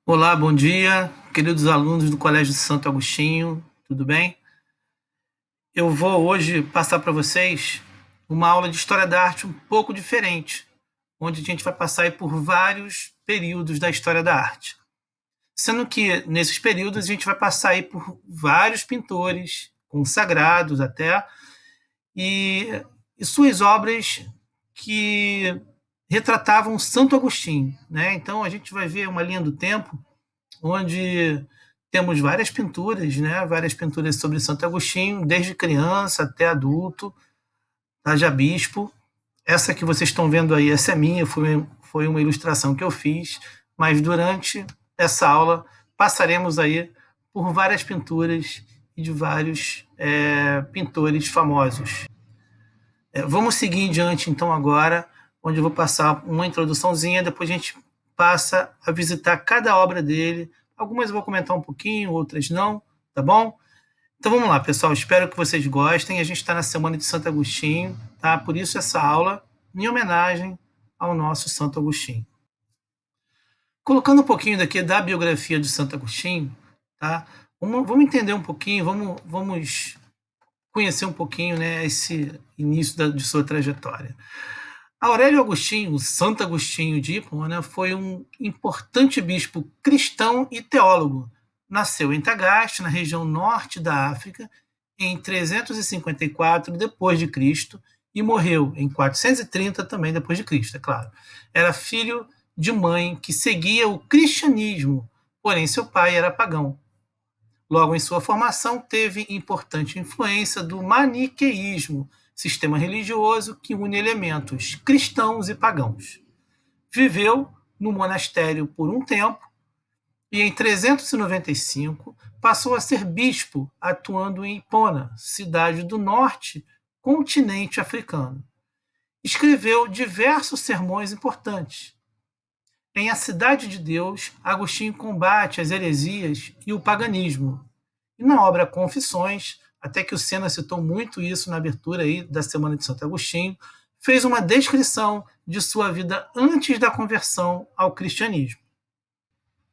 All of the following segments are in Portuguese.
Olá, bom dia, queridos alunos do Colégio Santo Agostinho, tudo bem? Eu vou hoje passar para vocês uma aula de História da Arte um pouco diferente, onde a gente vai passar aí por vários períodos da História da Arte. Sendo que nesses períodos a gente vai passar aí por vários pintores, consagrados até, e, e suas obras que retratavam Santo Agostinho, né? Então a gente vai ver uma linha do tempo onde temos várias pinturas, né? Várias pinturas sobre Santo Agostinho, desde criança até adulto, haja bispo. Essa que vocês estão vendo aí, essa é minha, foi uma ilustração que eu fiz, mas durante essa aula passaremos aí por várias pinturas e de vários pintores famosos. Vamos seguir em diante então agora, onde eu vou passar uma introduçãozinha, depois a gente passa a visitar cada obra dele. Algumas eu vou comentar um pouquinho, outras não, tá bom? Então vamos lá, pessoal. Espero que vocês gostem. A gente está na Semana de Santo Agostinho, tá? Por isso essa aula em homenagem ao nosso Santo Agostinho. Colocando um pouquinho daqui da biografia de Santo Agostinho, tá? Vamos entender um pouquinho, vamos conhecer um pouquinho, né, esse início de sua trajetória. Aurélio Agostinho, Santo Agostinho de Hipona, foi um importante bispo cristão e teólogo. Nasceu em Tagaste, na região norte da África, em 354 depois de Cristo e morreu em 430 também depois de Cristo, é claro. Era filho de mãe que seguia o cristianismo, porém seu pai era pagão. Logo em sua formação, teve importante influência do maniqueísmo, sistema religioso que une elementos cristãos e pagãos. Viveu no monastério por um tempo e, em 395, passou a ser bispo, atuando em Hipona, cidade do norte, continente africano. Escreveu diversos sermões importantes. Em A Cidade de Deus, Agostinho combate as heresias e o paganismo. E na obra Confissões, até que o Sena citou muito isso na abertura aí da Semana de Santo Agostinho, fez uma descrição de sua vida antes da conversão ao cristianismo.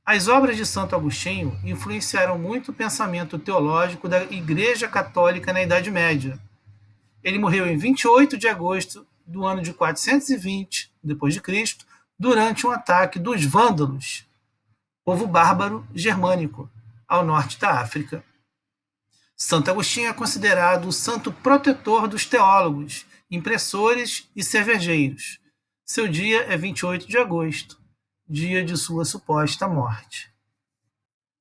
As obras de Santo Agostinho influenciaram muito o pensamento teológico da Igreja Católica na Idade Média. Ele morreu em 28 de agosto do ano de 420 depois de Cristo, durante um ataque dos vândalos, povo bárbaro germânico, ao norte da África. Santo Agostinho é considerado o santo protetor dos teólogos, impressores e cervejeiros. Seu dia é 28 de agosto, dia de sua suposta morte.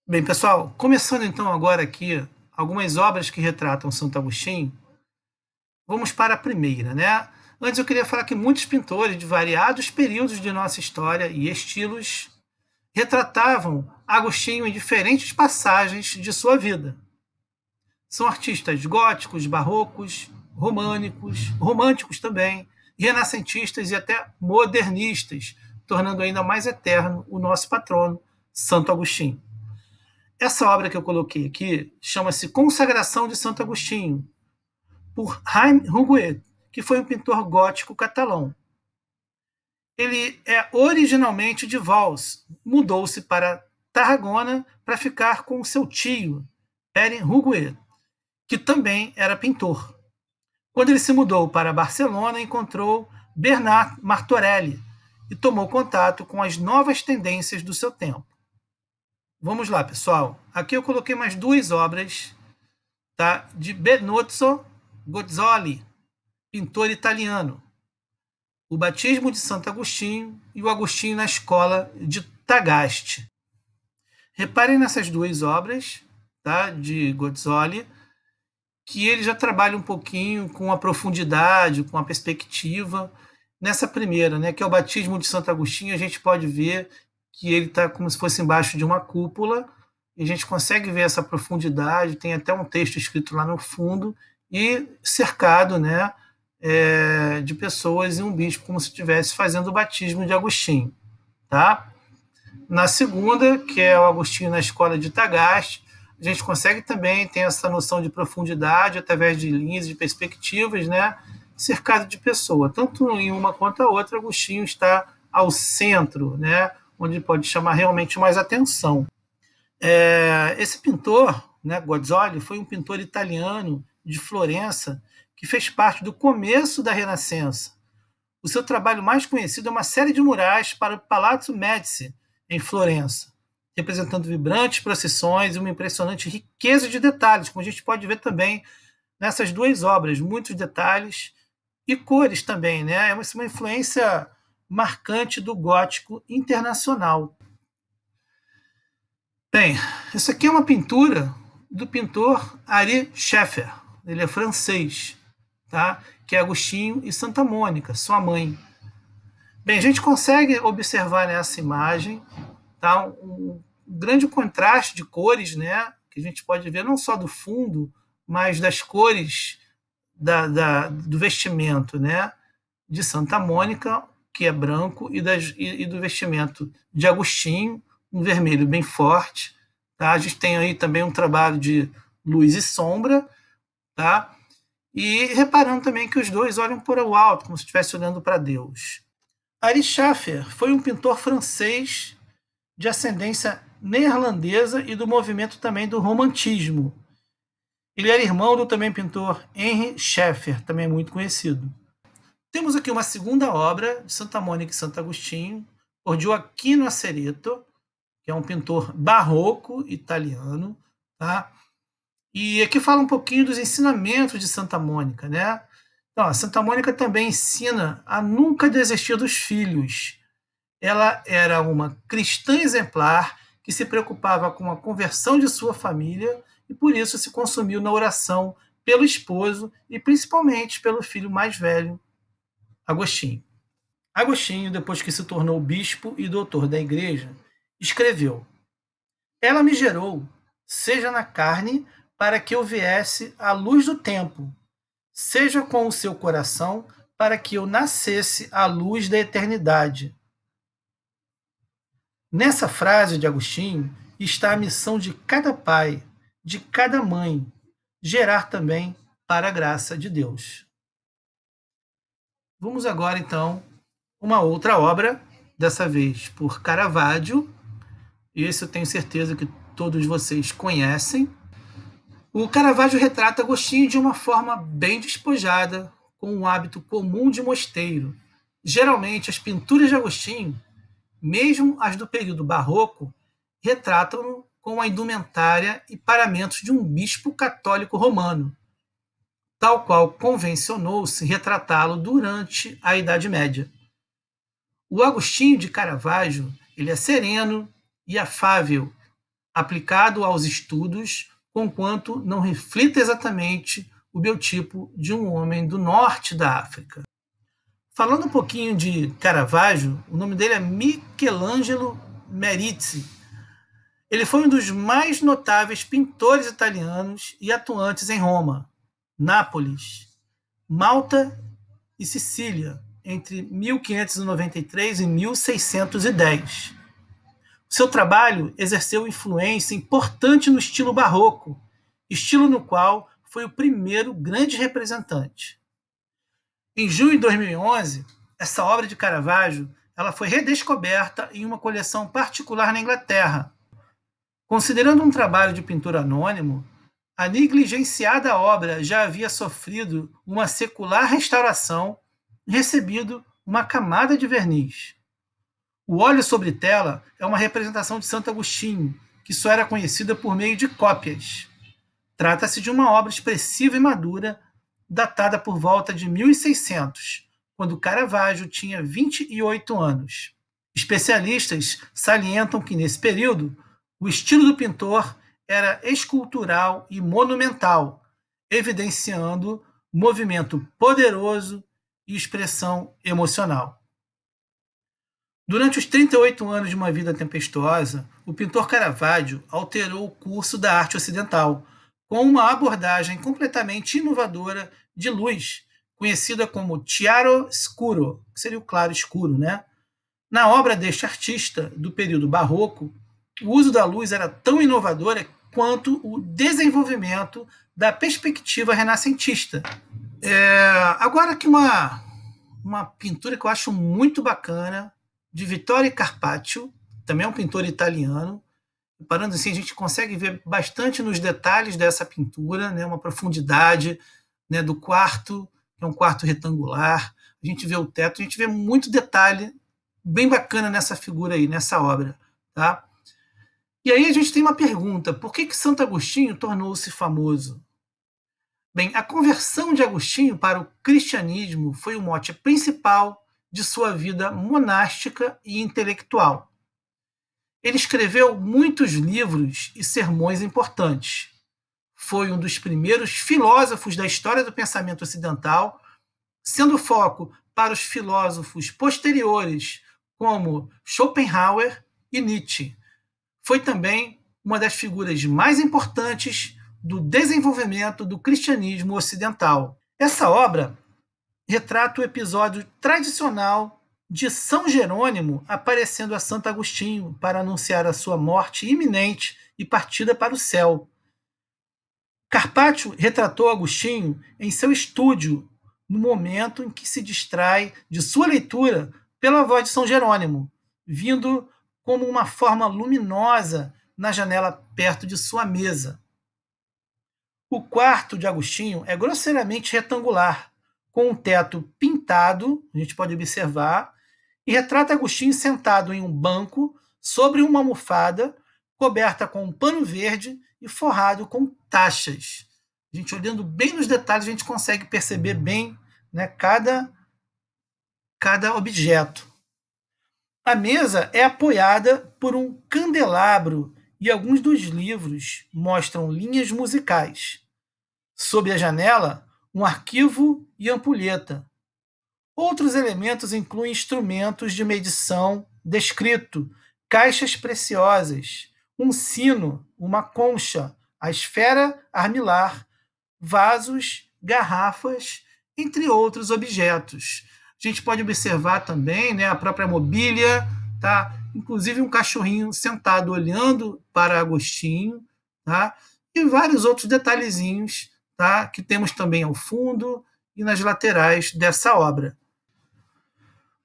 Bem, pessoal, começando então agora aqui algumas obras que retratam Santo Agostinho, vamos para a primeira, né? Antes eu queria falar que muitos pintores de variados períodos de nossa história e estilos retratavam Agostinho em diferentes passagens de sua vida. São artistas góticos, barrocos, românticos também, renascentistas e até modernistas, tornando ainda mais eterno o nosso patrono, Santo Agostinho. Essa obra que eu coloquei aqui chama-se Consagração de Santo Agostinho, por Jaime Huguet, que foi um pintor gótico catalão. Ele é originalmente de Valls, mudou-se para Tarragona para ficar com seu tio, Pere Huguet, que também era pintor. Quando ele se mudou para Barcelona, encontrou Bernard Martorell e tomou contato com as novas tendências do seu tempo. Vamos lá, pessoal. Aqui eu coloquei mais duas obras, tá, de Benozzo Gozzoli, pintor italiano. O Batismo de Santo Agostinho e o Agostinho na Escola de Tagaste. Reparem nessas duas obras, tá, de Gozzoli, que ele já trabalha um pouquinho com a profundidade, com a perspectiva. Nessa primeira, né, que é o Batismo de Santo Agostinho, a gente pode ver que ele está como se fosse embaixo de uma cúpula, e a gente consegue ver essa profundidade, tem até um texto escrito lá no fundo, e cercado, né, de pessoas e um bispo, como se estivesse fazendo o batismo de Agostinho. Tá? Na segunda, que é o Agostinho na Escola de Tagaste, a gente consegue também ter essa noção de profundidade através de linhas de perspectivas, né, cercado de pessoa. Tanto em uma quanto a outra, Agostinho está ao centro, né, onde pode chamar realmente mais atenção. Esse pintor, né, Gozzoli, foi um pintor italiano de Florença que fez parte do começo da Renascença. O seu trabalho mais conhecido é uma série de murais para o Palazzo Medici, em Florença, representando vibrantes procissões e uma impressionante riqueza de detalhes, como a gente pode ver também nessas duas obras, muitos detalhes e cores também, né? É uma influência marcante do gótico internacional. Bem, isso aqui é uma pintura do pintor Ary Scheffer. Ele é francês, tá? Que é Agostinho e Santa Mônica, sua mãe. Bem, a gente consegue observar nessa imagem, tá, um grande contraste de cores, né? Que a gente pode ver não só do fundo, mas das cores do vestimento, né? De Santa Mônica, que é branco, e do vestimento de Agostinho, um vermelho bem forte. Tá? A gente tem aí também um trabalho de luz e sombra, tá? E reparando também que os dois olham para o alto, como se estivesse olhando para Deus. Ary Scheffer foi um pintor francês de ascendência neerlandesa e do movimento também do romantismo. Ele era irmão do também pintor Henry Scheffer, também muito conhecido. Temos aqui uma segunda obra de Santa Mônica e Santo Agostinho, por Gioacchino Acereto, que é um pintor barroco italiano, tá? E aqui fala um pouquinho dos ensinamentos de Santa Mônica, né? Então, a Santa Mônica também ensina a nunca desistir dos filhos. Ela era uma cristã exemplar que se preocupava com a conversão de sua família e por isso se consumiu na oração pelo esposo e principalmente pelo filho mais velho, Agostinho. Agostinho, depois que se tornou bispo e doutor da igreja, escreveu: Ela me gerou, seja na carne, para que eu viesse à luz do tempo, seja com o seu coração, para que eu nascesse à luz da eternidade. Nessa frase de Agostinho está a missão de cada pai, de cada mãe, gerar também para a graça de Deus. Vamos agora, então, uma outra obra, dessa vez por Caravaggio. Esse eu tenho certeza que todos vocês conhecem. O Caravaggio retrata Agostinho de uma forma bem despojada, com um hábito comum de mosteiro. Geralmente, as pinturas de Agostinho, mesmo as do período barroco, retratam-no com a indumentária e paramentos de um bispo católico romano, tal qual convencionou-se retratá-lo durante a Idade Média. O Agostinho de Caravaggio, ele é sereno e afável, aplicado aos estudos, conquanto não reflita exatamente o biotipo de um homem do norte da África. Falando um pouquinho de Caravaggio, o nome dele é Michelangelo Merisi. Ele foi um dos mais notáveis pintores italianos e atuantes em Roma, Nápoles, Malta e Sicília, entre 1593 e 1610. Seu trabalho exerceu influência importante no estilo barroco, estilo no qual foi o primeiro grande representante. Em junho de 2011, essa obra de Caravaggio ela foi redescoberta em uma coleção particular na Inglaterra. Considerando um trabalho de pintura anônimo, a negligenciada obra já havia sofrido uma secular restauração e recebido uma camada de verniz. O óleo sobre tela é uma representação de Santo Agostinho, que só era conhecida por meio de cópias. Trata-se de uma obra expressiva e madura, datada por volta de 1600, quando Caravaggio tinha 28 anos. Especialistas salientam que, nesse período, o estilo do pintor era escultural e monumental, evidenciando movimento poderoso e expressão emocional. Durante os 38 anos de uma vida tempestuosa, o pintor Caravaggio alterou o curso da arte ocidental, com uma abordagem completamente inovadora de luz, conhecida como chiaro scuro, que seria o claro escuro, né? Na obra deste artista, do período barroco, o uso da luz era tão inovadora quanto o desenvolvimento da perspectiva renascentista. Agora aqui uma pintura que eu acho muito bacana, de Vittorio Carpaccio, também é um pintor italiano. Parando assim, a gente consegue ver bastante nos detalhes dessa pintura, né, uma profundidade, né, do quarto, que é um quarto retangular. A gente vê o teto, a gente vê muito detalhe bem bacana nessa figura aí, nessa obra. Tá? E aí a gente tem uma pergunta: por que Santo Agostinho tornou-se famoso? Bem, a conversão de Agostinho para o cristianismo foi o mote principal de sua vida monástica e intelectual. Ele escreveu muitos livros e sermões importantes. Foi um dos primeiros filósofos da história do pensamento ocidental, sendo foco para os filósofos posteriores, como Schopenhauer e Nietzsche. Foi também uma das figuras mais importantes do desenvolvimento do cristianismo ocidental. Essa obra retrata o episódio tradicional de São Jerônimo aparecendo a Santo Agostinho para anunciar a sua morte iminente e partida para o céu. Carpaccio retratou Agostinho em seu estúdio, no momento em que se distrai de sua leitura pela voz de São Jerônimo, vindo como uma forma luminosa na janela perto de sua mesa. O quarto de Agostinho é grosseiramente retangular, com um teto pintado, a gente pode observar, e retrata Agostinho sentado em um banco sobre uma almofada coberta com um pano verde e forrado com taxas. A gente olhando bem nos detalhes, a gente consegue perceber bem, né, cada objeto. A mesa é apoiada por um candelabro e alguns dos livros mostram linhas musicais. Sob a janela, um arquivo e ampulheta. Outros elementos incluem instrumentos de medição descrito, caixas preciosas, um sino, uma concha, a esfera armilar, vasos, garrafas, entre outros objetos. A gente pode observar também, né, a própria mobília, tá? Inclusive um cachorrinho sentado olhando para Agostinho, tá? E vários outros detalhezinhos, tá? Que temos também ao fundo e nas laterais dessa obra.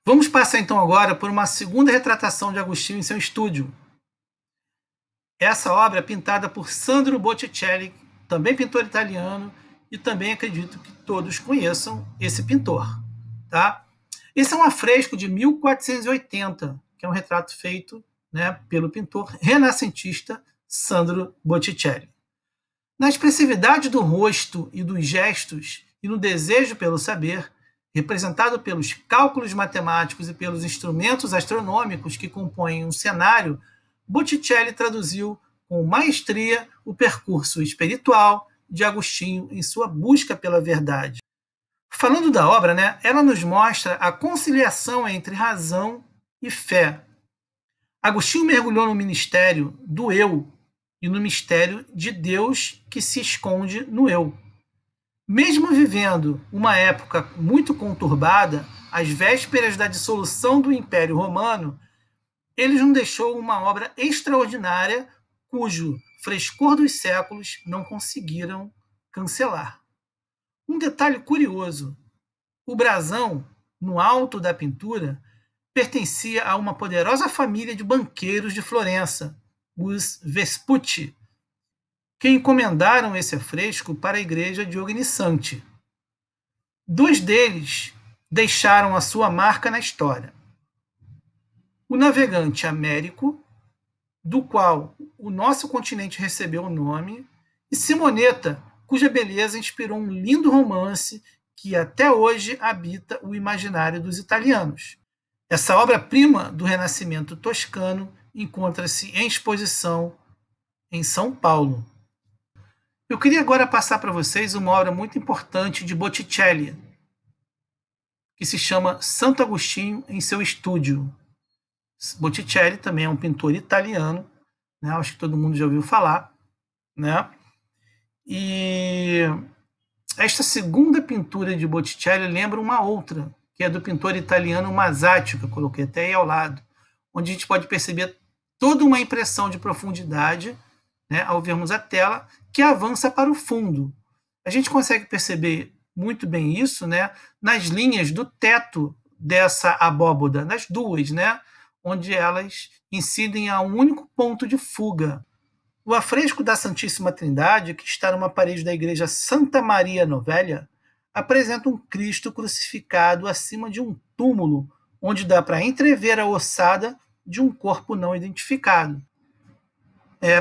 Vamos passar então agora por uma segunda retratação de Agostinho em seu estúdio. Essa obra é pintada por Sandro Botticelli, também pintor italiano, e também acredito que todos conheçam esse pintor. Tá? Esse é um afresco de 1480, que é um retrato feito, né, pelo pintor renascentista Sandro Botticelli. Na expressividade do rosto e dos gestos, e no desejo pelo saber, representado pelos cálculos matemáticos e pelos instrumentos astronômicos que compõem um cenário, Botticelli traduziu com maestria o percurso espiritual de Agostinho em sua busca pela verdade. Falando da obra, né, ela nos mostra a conciliação entre razão e fé. Agostinho mergulhou no ministério do eu e no mistério de Deus que se esconde no eu. Mesmo vivendo uma época muito conturbada, às vésperas da dissolução do Império Romano, ele nos deixou uma obra extraordinária cujo frescor dos séculos não conseguiram cancelar. Um detalhe curioso: o brasão, no alto da pintura, pertencia a uma poderosa família de banqueiros de Florença, os Vespucci, que encomendaram esse afresco para a igreja de Ognissanti. 2 deles deixaram a sua marca na história. O navegante Américo, do qual o nosso continente recebeu o nome, e Simonetta, cuja beleza inspirou um lindo romance que até hoje habita o imaginário dos italianos. Essa obra-prima do Renascimento toscano encontra-se em exposição em São Paulo. Eu queria agora passar para vocês uma obra muito importante de Botticelli, que se chama Santo Agostinho em seu estúdio. Botticelli também é um pintor italiano, né? Acho que todo mundo já ouviu falar, né? E esta segunda pintura de Botticelli lembra uma outra, que é do pintor italiano Masaccio, que eu coloquei até aí ao lado, onde a gente pode perceber toda uma impressão de profundidade, né, ao vermos a tela, que avança para o fundo. A gente consegue perceber muito bem isso, né, nas linhas do teto dessa abóboda, nas duas, né, onde elas incidem a um único ponto de fuga. O afresco da Santíssima Trindade, que está numa parede da igreja Santa Maria Novella, apresenta um Cristo crucificado acima de um túmulo, onde dá para entrever a ossada de um corpo não identificado.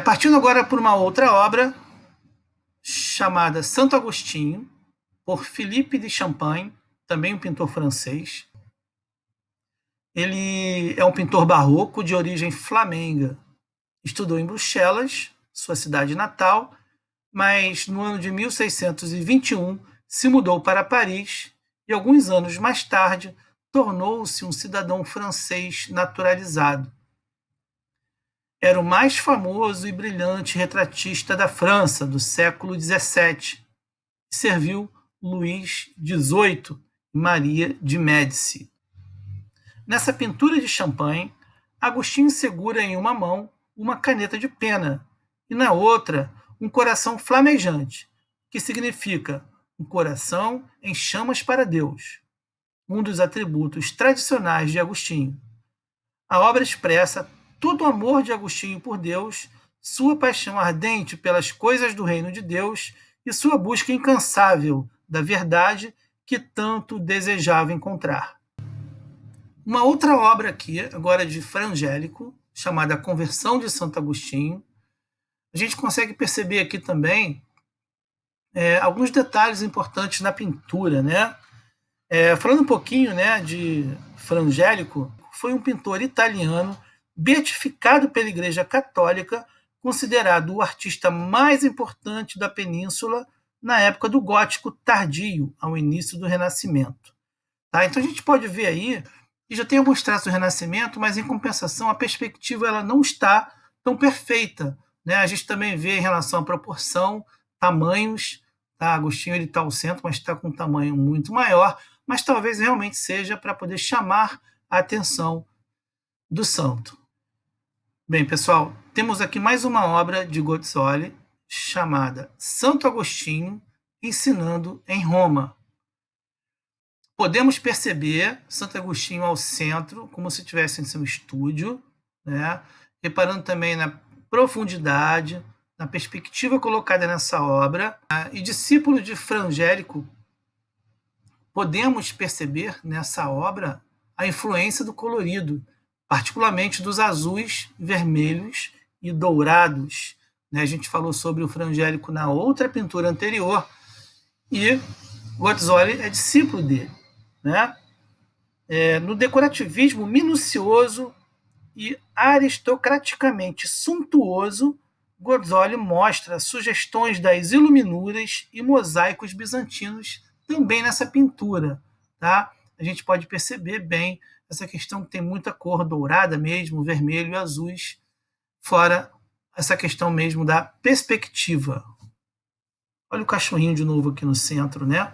Partindo agora por uma outra obra, chamada Santo Agostinho, por Philippe de Champagne, também um pintor francês. Ele é um pintor barroco de origem flamenga. Estudou em Bruxelas, sua cidade natal, mas no ano de 1621 se mudou para Paris e alguns anos mais tarde tornou-se um cidadão francês naturalizado. Era o mais famoso e brilhante retratista da França do século XVII e serviu Luís XVIII e Maria de Médici. Nessa pintura de Champagne, Agostinho segura em uma mão uma caneta de pena e na outra um coração flamejante, que significa um coração em chamas para Deus, um dos atributos tradicionais de Agostinho. A obra expressa todo o amor de Agostinho por Deus, sua paixão ardente pelas coisas do reino de Deus e sua busca incansável da verdade que tanto desejava encontrar. Uma outra obra aqui, agora de Frangélico, chamada A Conversão de Santo Agostinho, a gente consegue perceber aqui também alguns detalhes importantes na pintura, né? Falando um pouquinho, né, de Frangélico, foi um pintor italiano beatificado pela Igreja Católica, considerado o artista mais importante da península na época do Gótico tardio, ao início do Renascimento. Tá? Então a gente pode ver aí que já tem alguns traços do Renascimento, mas em compensação a perspectiva ela não está tão perfeita, né? A gente também vê em relação à proporção, tamanhos, tá? Agostinho está ao centro, mas está com um tamanho muito maior, mas talvez realmente seja para poder chamar a atenção do santo. Bem, pessoal, temos aqui mais uma obra de Gozzoli chamada Santo Agostinho ensinando em Roma. Podemos perceber Santo Agostinho ao centro, como se estivesse em seu estúdio, né? Reparando também na profundidade, na perspectiva colocada nessa obra. E discípulo de Frangélico, podemos perceber nessa obra a influência do colorido, particularmente dos azuis, vermelhos e dourados. A gente falou sobre o Frangélico na outra pintura anterior e Gozzoli é discípulo dele. Né? No decorativismo minucioso e aristocraticamente suntuoso, Gozzoli mostra sugestões das iluminuras e mosaicos bizantinos também nessa pintura. Tá? A gente pode perceber bem essa questão que tem muita cor dourada mesmo, vermelho e azuis, fora essa questão mesmo da perspectiva. Olha o cachorrinho de novo aqui no centro, né?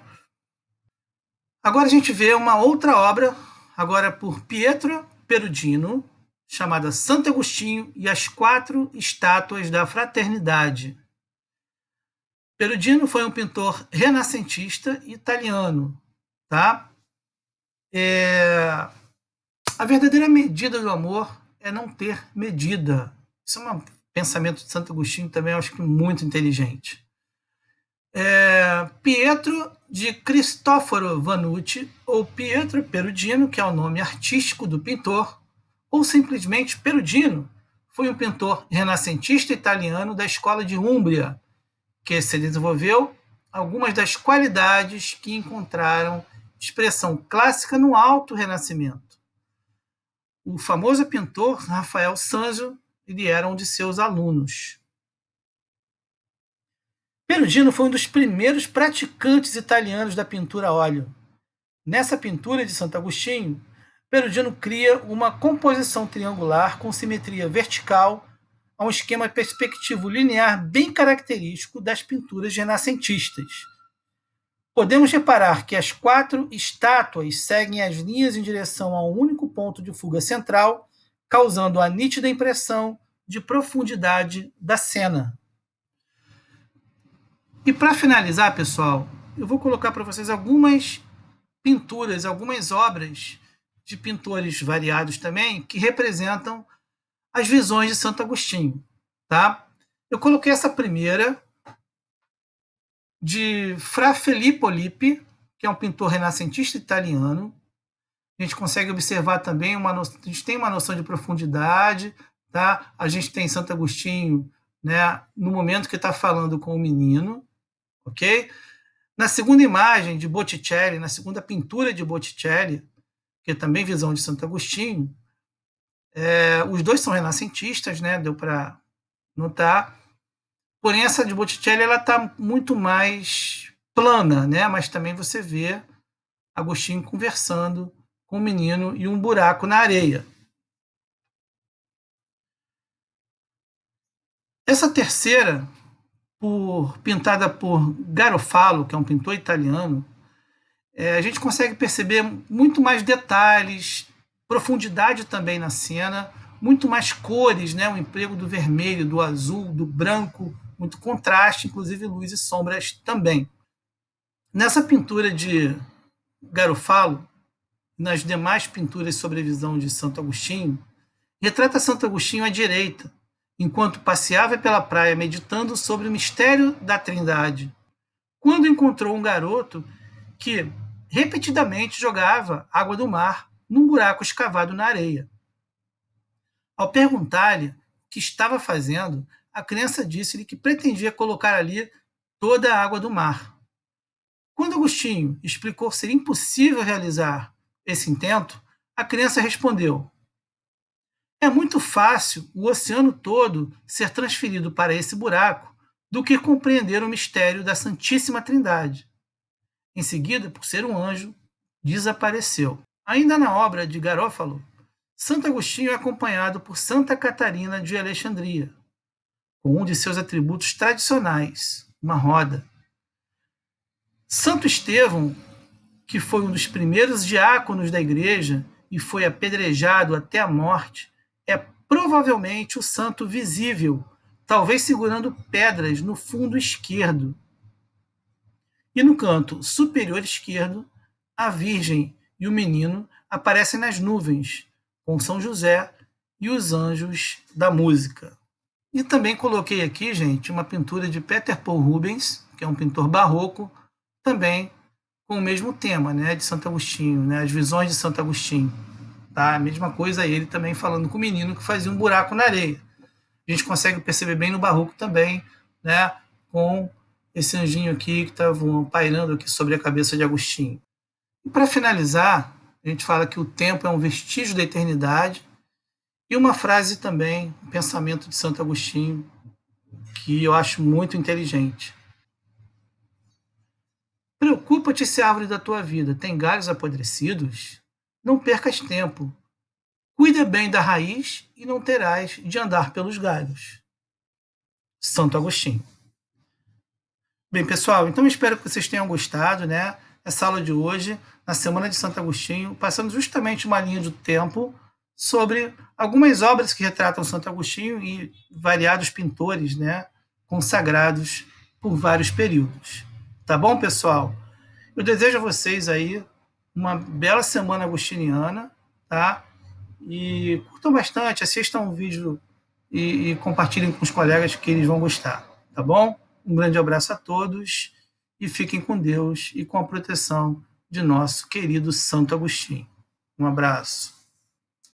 Agora a gente vê uma outra obra, agora por Pietro Perugino, chamada Santo Agostinho e as 4 Estátuas da Fraternidade. Perugino foi um pintor renascentista italiano. Tá? A verdadeira medida do amor é não ter medida. Isso é um pensamento de Santo Agostinho também, eu acho que muito inteligente. Pietro de Cristoforo Vanucci, ou Pietro Perugino, que é o nome artístico do pintor, ou simplesmente Perugino, foi um pintor renascentista italiano da escola de Úmbria, que se desenvolveu algumas das qualidades que encontraram expressão clássica no Alto Renascimento. O famoso pintor Rafael Sanzio, ele era um de seus alunos. Perugino foi um dos primeiros praticantes italianos da pintura a óleo. Nessa pintura de Santo Agostinho, Perugino cria uma composição triangular com simetria vertical a um esquema perspectivo linear bem característico das pinturas renascentistas. Podemos reparar que as 4 estátuas seguem as linhas em direção a um único ponto de fuga central, causando a nítida impressão de profundidade da cena. E para finalizar, pessoal, eu vou colocar para vocês algumas pinturas, algumas obras de pintores variados também, que representam as visões de Santo Agostinho, tá? Eu coloquei essa primeira de Fra Filippo Lippi, que é um pintor renascentista italiano. A gente consegue observar também a gente tem uma noção de profundidade, tá? A gente tem Santo Agostinho, né, no momento que está falando com o menino, ok? Na segunda imagem de Botticelli, na segunda pintura de Botticelli, que é também visão de Santo Agostinho, os dois são renascentistas, né? Deu para notar. Porém, essa de Botticelli ela está muito mais plana, né? Mas também você vê Agostinho conversando com o menino e um buraco na areia. Essa terceira, pintada por Garofalo, que é um pintor italiano, a gente consegue perceber muito mais detalhes, profundidade também na cena, muito mais cores, né? O emprego do vermelho, do azul, do branco, muito contraste, inclusive luz e sombras também. Nessa pintura de Garofalo, nas demais pinturas sobre a visão de Santo Agostinho, retrata Santo Agostinho à direita, enquanto passeava pela praia meditando sobre o mistério da Trindade, quando encontrou um garoto que repetidamente jogava água do mar num buraco escavado na areia. Ao perguntar-lhe o que estava fazendo, a criança disse-lhe que pretendia colocar ali toda a água do mar. Quando Agostinho explicou ser impossível realizar esse intento, a criança respondeu: é muito fácil o oceano todo ser transferido para esse buraco do que compreender o mistério da Santíssima Trindade. Em seguida, por ser um anjo, desapareceu. Ainda na obra de Garofalo, Santo Agostinho é acompanhado por Santa Catarina de Alexandria, com um de seus atributos tradicionais, uma roda. Santo Estevão, que foi um dos primeiros diáconos da igreja e foi apedrejado até a morte, é provavelmente o santo visível, talvez segurando pedras no fundo esquerdo. E no canto superior esquerdo, a Virgem e o menino aparecem nas nuvens, com São José e os anjos da música. E também coloquei aqui, gente, uma pintura de Peter Paul Rubens, que é um pintor barroco, também com o mesmo tema, né, de Santo Agostinho, né, as visões de Santo Agostinho. Tá? A mesma coisa ele também falando com o menino que fazia um buraco na areia. A gente consegue perceber bem no barroco também, né, com esse anjinho aqui que estava pairando aqui sobre a cabeça de Agostinho. E para finalizar, a gente fala que o tempo é um vestígio da eternidade e uma frase também, um pensamento de Santo Agostinho, que eu acho muito inteligente. Preocupa-te se a árvore da tua vida tem galhos apodrecidos? Não percas tempo. Cuida bem da raiz e não terás de andar pelos galhos. Santo Agostinho. Bem, pessoal, então espero que vocês tenham gostado, né? Essa aula de hoje, na Semana de Santo Agostinho, passando justamente uma linha do tempo sobre algumas obras que retratam Santo Agostinho e variados pintores, né, consagrados por vários períodos. Tá bom, pessoal? Eu desejo a vocês aí uma bela semana agostiniana, tá? E curtam bastante, assistam o vídeo e compartilhem com os colegas que eles vão gostar, tá bom? Um grande abraço a todos e fiquem com Deus e com a proteção de nosso querido Santo Agostinho. Um abraço.